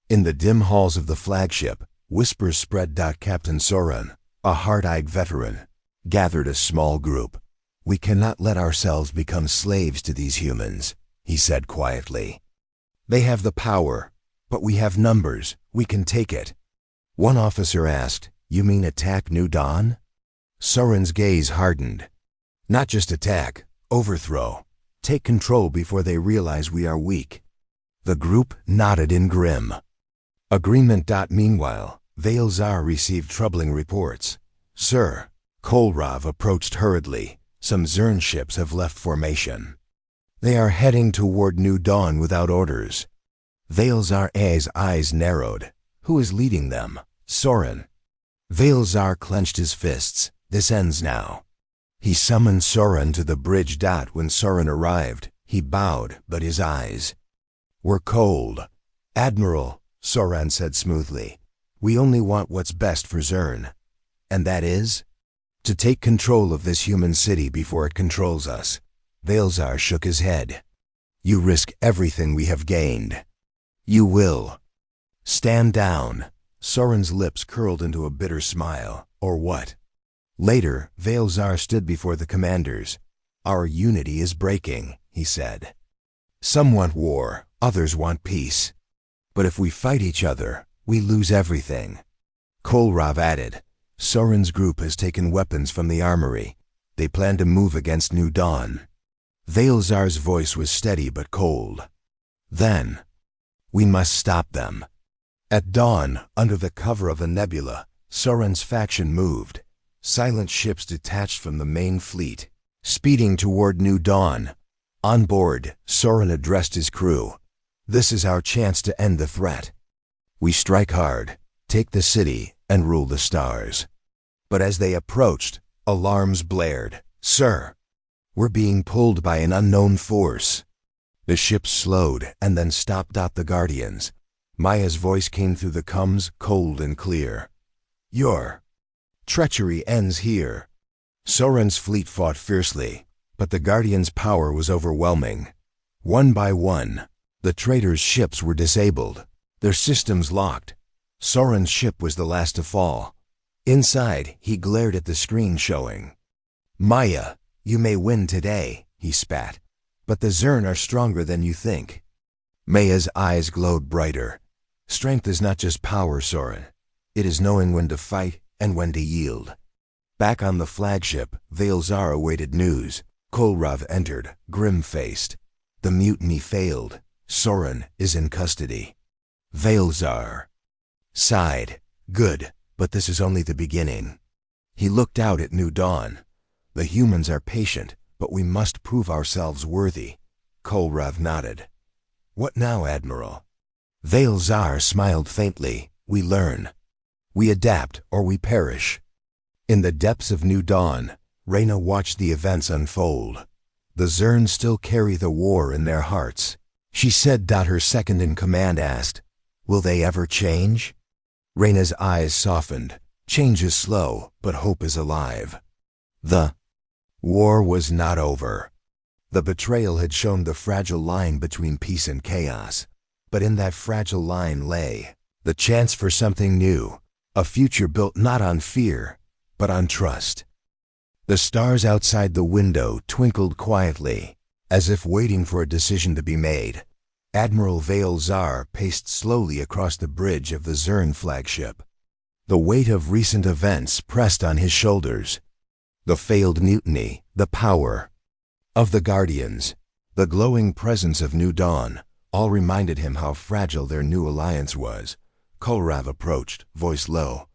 In the dim halls of the flagship, whispers spread. Captain Soren, a hard-eyed veteran, gathered a small group. We cannot let ourselves become slaves to these humans, he said quietly. They have the power, but we have numbers. We can take it. One officer asked, you mean attack New Dawn? Soren's gaze hardened. Not just attack, overthrow. Take control before they realize we are weak. The group nodded in grim agreement. Meanwhile, Veilzar received troubling reports. Sir, Kohlrav approached hurriedly. Some Zern ships have left formation. They are heading toward New Dawn without orders. Veilzar's eyes narrowed. Who is leading them? Soren. Veilzar clenched his fists. This ends now. He summoned Soren to the bridge. When Soren arrived, he bowed, but his eyes were cold. Admiral, Soren said smoothly, we only want what's best for Zern. And that is? To take control of this human city before it controls us. Veilzar shook his head. You risk everything we have gained. You will. Stand down. Soren's lips curled into a bitter smile. Or what? Later, Veilzar stood before the commanders. Our unity is breaking, he said. Some want war, others want peace. But if we fight each other, we lose everything. Kohlrav added, Soren's group has taken weapons from the armory. They plan to move against New Dawn. Veilzar's voice was steady but cold. Then, we must stop them. At dawn, under the cover of a nebula, Soren's faction moved. Silent ships detached from the main fleet, speeding toward New Dawn. On board, Soren addressed his crew. This is our chance to end the threat. We strike hard, take the city, and rule the stars. But as they approached, alarms blared. Sir, we're being pulled by an unknown force. The ship slowed and then stopped. The Guardians. Maya's voice came through the comms, cold and clear. Your treachery ends here. Soren's fleet fought fiercely, but the Guardians' power was overwhelming. One by one, the traitors' ships were disabled, their systems locked. Soren's ship was the last to fall. Inside, he glared at the screen showing. Maya, you may win today, he spat, but the Zern are stronger than you think. Maya's eyes glowed brighter. Strength is not just power, Soren. It is knowing when to fight and when to yield. Back on the flagship, Veilzar awaited news. Kohlrav entered, grim-faced. The mutiny failed. Soren is in custody. Veilzar sighed. Good, but this is only the beginning. He looked out at New Dawn. The humans are patient, but we must prove ourselves worthy. Kohlrav nodded. What now, Admiral? Veilzar smiled faintly. We learn. We adapt or we perish. In the depths of New Dawn, Reyna watched the events unfold. The Zern still carry the war in their hearts. She said. Her second-in-command asked, will they ever change? Reyna's eyes softened. Change is slow, but hope is alive. The war was not over. The betrayal had shown the fragile line between peace and chaos. But in that fragile line lay the chance for something new, a future built not on fear, but on trust. The stars outside the window twinkled quietly, as if waiting for a decision to be made. Admiral Veilzar paced slowly across the bridge of the Zern flagship. The weight of recent events pressed on his shoulders. The failed mutiny, the power of the Guardians, the glowing presence of New Dawn, all reminded him how fragile their new alliance was. Kohlrav approached, voice low.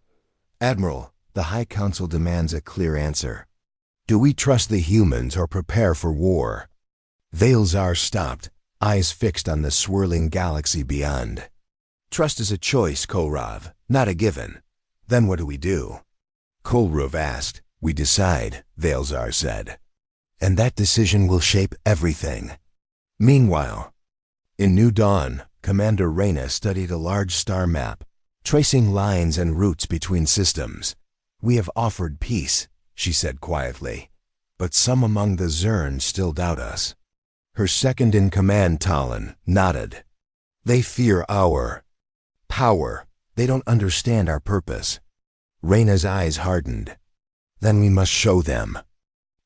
Admiral, the High Council demands a clear answer. Do we trust the humans or prepare for war? Veilzar stopped, eyes fixed on the swirling galaxy beyond. Trust is a choice, Kohlrav, not a given. Then what do we do? Kohlrav asked. We decide, Veilzar said. And that decision will shape everything. Meanwhile, in New Dawn, Commander Reyna studied a large star map, tracing lines and routes between systems. We have offered peace, she said quietly, but some among the Zern still doubt us. Her second-in-command, Talon, nodded. They fear our power. They don't understand our purpose. Reyna's eyes hardened. Then we must show them.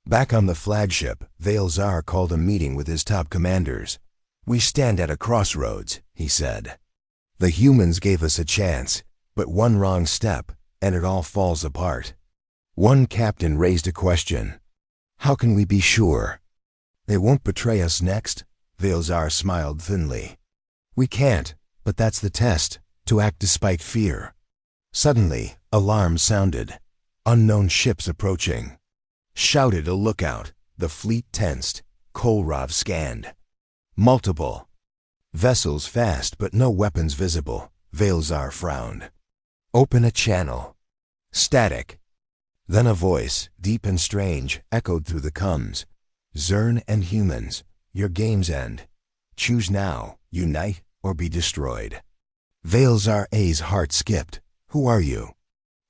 Back on the flagship, Veilzar called a meeting with his top commanders. We stand at a crossroads, he said. The humans gave us a chance, but one wrong step, and it all falls apart. One captain raised a question. How can we be sure? They won't betray us next? Veilzar smiled thinly. We can't, but that's the test, to act despite fear. Suddenly, alarms sounded. Unknown ships approaching. Shouted a lookout. The fleet tensed. Kohlrav scanned. Multiple. Vessels fast but no weapons visible. Veilzar frowned. Open a channel. Static. Then a voice, deep and strange, echoed through the comms. Zern and humans, your game's end. Choose now, unite or be destroyed. Veilzar's heart skipped. Who are you?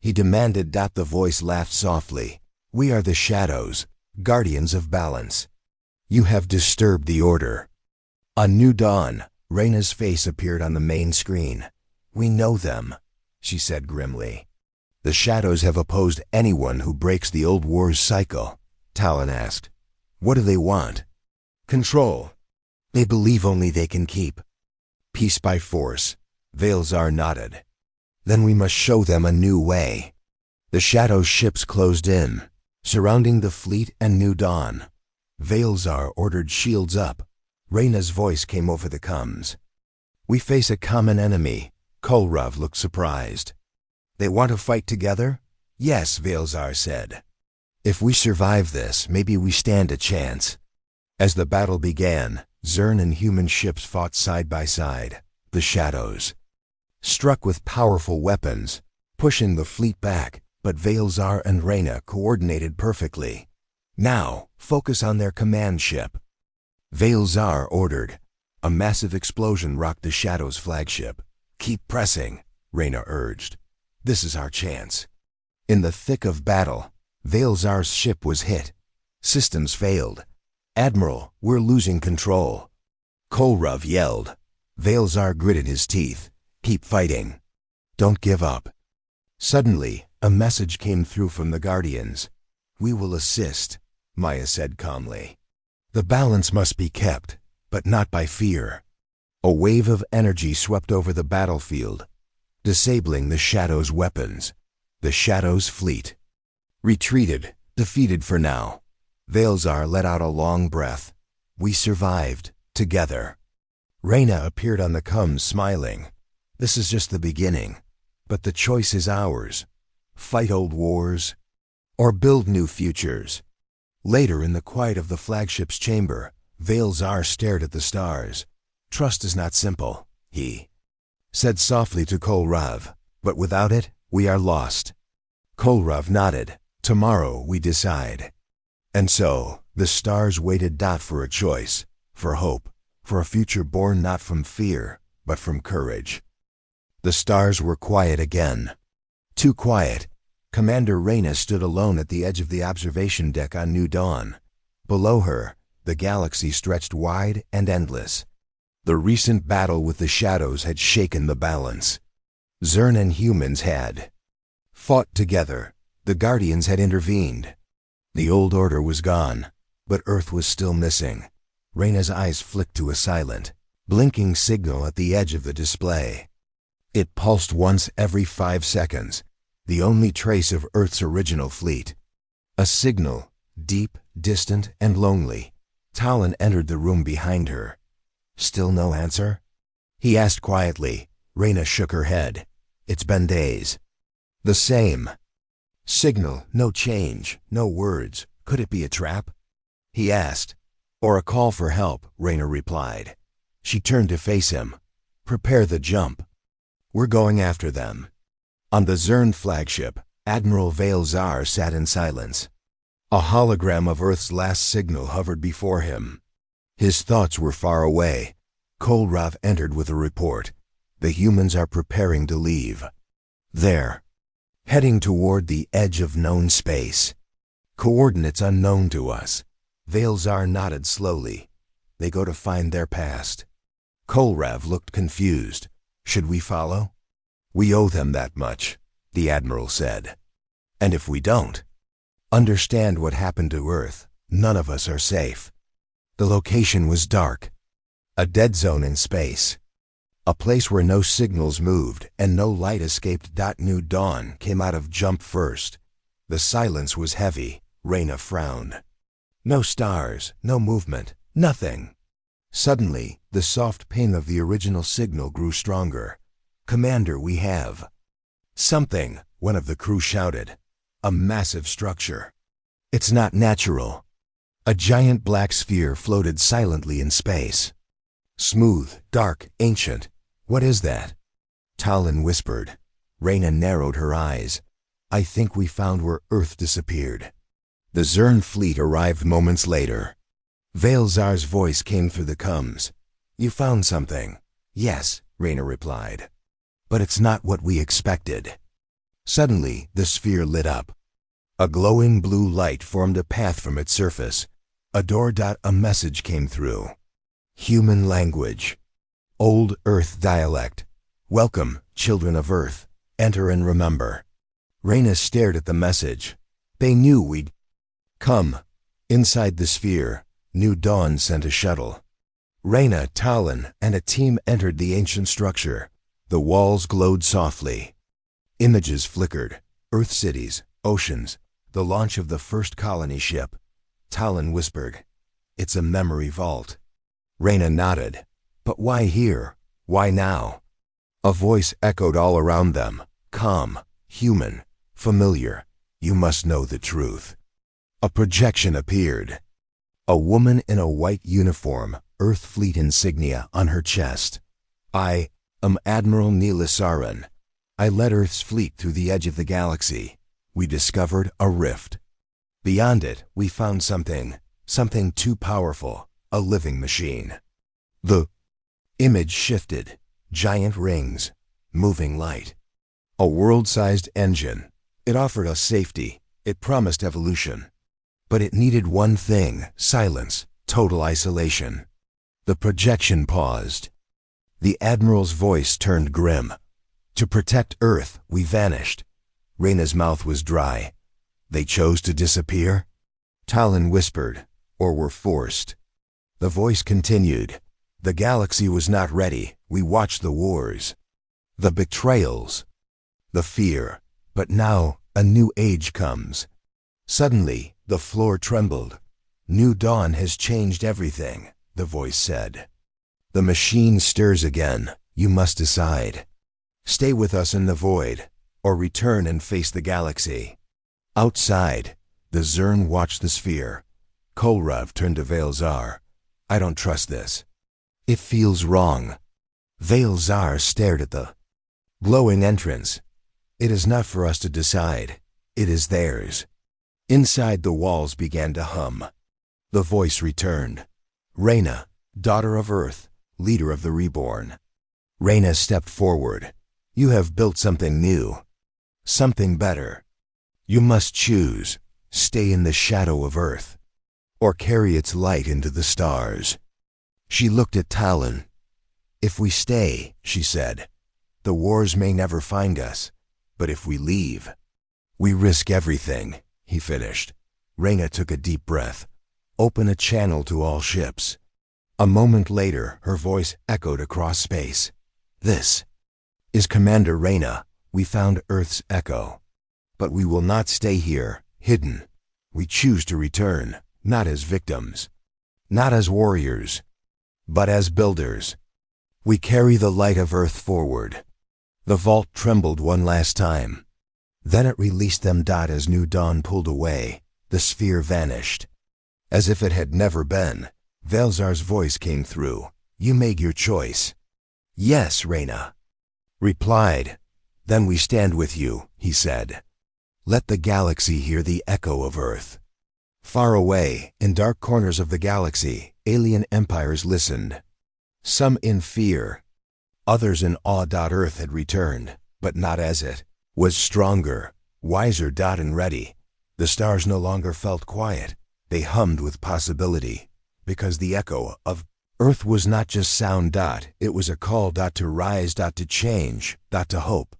He demanded. The voice laughed softly. We are the Shadows, guardians of balance. You have disturbed the order. A new dawn. Reyna's face appeared on the main screen. We know them, she said grimly. The Shadows have opposed anyone who breaks the old war's cycle. Talon asked. What do they want? Control. They believe only they can keep. Peace by force. Veilzar nodded. Then we must show them a new way. The Shadows' ships closed in, surrounding the fleet and New Dawn. Veilzar ordered shields up. Reyna's voice came over the comms. We face a common enemy. Kohlrav looked surprised. They want to fight together? Yes, Veilzar said. If we survive this, maybe we stand a chance. As the battle began, Zern and human ships fought side by side. The Shadows struck with powerful weapons, pushing the fleet back, but Veilzar and Reyna coordinated perfectly. Now, focus on their command ship. Veilzar ordered. A massive explosion rocked the Shadows' flagship. Keep pressing, Reyna urged. This is our chance. In the thick of battle, Veilzar's ship was hit. Systems failed. Admiral, we're losing control. Kohlrav yelled. Veilzar gritted his teeth. Keep fighting. Don't give up. Suddenly, a message came through from the Guardians. We will assist, Maya said calmly. The balance must be kept, but not by fear. A wave of energy swept over the battlefield, disabling the Shadows' weapons. The Shadows' fleet retreated, defeated for now. Veilzar let out a long breath. We survived, together. Reyna appeared on the comms smiling. This is just the beginning, but the choice is ours. Fight old wars, or build new futures. Later in the quiet of the flagship's chamber, Veilzar stared at the stars. Trust is not simple, he said softly to Kohlrav, but without it, we are lost. Kohlrav nodded. Tomorrow we decide. And so, the stars waited for a choice, for hope, for a future born not from fear, but from courage. The stars were quiet again. Too quiet. Commander Reyna stood alone at the edge of the observation deck on New Dawn. Below her, the galaxy stretched wide and endless. The recent battle with the Shadows had shaken the balance. Zern and humans had fought together. The Guardians had intervened. The old order was gone, but Earth was still missing. Reyna's eyes flicked to a silent, blinking signal at the edge of the display. It pulsed once every 5 seconds, the only trace of Earth's original fleet. A signal, deep, distant, and lonely. Talon entered the room behind her. Still no answer? He asked quietly. Reyna shook her head. It's been days. The same. Signal, no change, no words. Could it be a trap? He asked. Or a call for help, Reyna replied. She turned to face him. Prepare the jump. We're going after them. On the Zern flagship, Admiral Veilzar sat in silence. A hologram of Earth's last signal hovered before him. His thoughts were far away. Kohlrav entered with a report. The humans are preparing to leave. There. Heading toward the edge of known space. Coordinates unknown to us. Veilzar nodded slowly. They go to find their past. Kohlrav looked confused. Should we follow? We owe them that much, the Admiral said. And if we don't, understand what happened to Earth, none of us are safe. The location was dark. A dead zone in space. A place where no signals moved and no light escaped. New Dawn came out of jump first. The silence was heavy. Reyna frowned. No stars, no movement, nothing. Suddenly, the soft ping of the original signal grew stronger. "Commander, we have something," one of the crew shouted. "A massive structure. It's not natural." A giant black sphere floated silently in space. Smooth, dark, ancient. "What is that?" Talon whispered. Reyna narrowed her eyes. "I think we found where Earth disappeared." The Zern fleet arrived moments later. Veilzar's voice came through the comms. "You found something?" "Yes," Reyna replied. "But it's not what we expected." Suddenly, the sphere lit up. A glowing blue light formed a path from its surface. A message came through. Human language. Old Earth dialect. "Welcome, children of Earth. Enter and remember." Reyna stared at the message. They knew we'd come. Inside the sphere, New Dawn sent a shuttle. Reyna, Talon, and a team entered the ancient structure. The walls glowed softly. Images flickered. Earth cities, oceans, the launch of the first colony ship. Talon whispered, "It's a memory vault." Reyna nodded. "But why here? Why now?" A voice echoed all around them. Calm, human, familiar. "You must know the truth." A projection appeared. A woman in a white uniform, Earth Fleet insignia on her chest. "I am Admiral Neelasaran. I led Earth's fleet through the edge of the galaxy. We discovered a rift. Beyond it, we found something too powerful, a living machine." The image shifted. Giant rings, moving light. A world-sized engine. It offered us safety. It promised evolution. But it needed one thing: silence, total isolation. The projection paused. The Admiral's voice turned grim. "To protect Earth, we vanished." Reyna's mouth was dry. "They chose to disappear?" Talon whispered, "Or were forced." The voice continued. "The galaxy was not ready. We watched the wars. The betrayals. The fear. But now, a new age comes." Suddenly, the floor trembled. "New Dawn has changed everything," the voice said. "The machine stirs again. You must decide. Stay with us in the void, or return and face the galaxy." Outside, the Zern watched the sphere. Kolrav turned to Veilzar. "I don't trust this. It feels wrong." Veilzar stared at the glowing entrance. "It is not for us to decide. It is theirs." Inside, the walls began to hum. The voice returned. "Reyna, daughter of Earth, leader of the reborn." Reyna stepped forward. "You have built something new. Something better. You must choose. Stay in the shadow of Earth, or carry its light into the stars." She looked at Talon. "If we stay," she said, "the wars may never find us. But if we leave, we risk everything," he finished. Reyna took a deep breath. "Open a channel to all ships." A moment later, her voice echoed across space. "This is Commander Reyna. We found Earth's echo. But we will not stay here, hidden. We choose to return, not as victims, not as warriors, but as builders. We carry the light of Earth forward." The vault trembled one last time. Then it released them. As New Dawn pulled away, the sphere vanished. As if it had never been, Veilzar's voice came through. "You made your choice." "Yes," Reyna replied. "Then we stand with you," he said. "Let the galaxy hear the echo of Earth." Far away, in dark corners of the galaxy, alien empires listened. Some in fear, others in awe. Earth had returned, but not as it was, stronger, wiser. And ready. The stars no longer felt quiet. They hummed with possibility, because the echo of Earth was not just sound. It was a call. To rise. To change. To hope.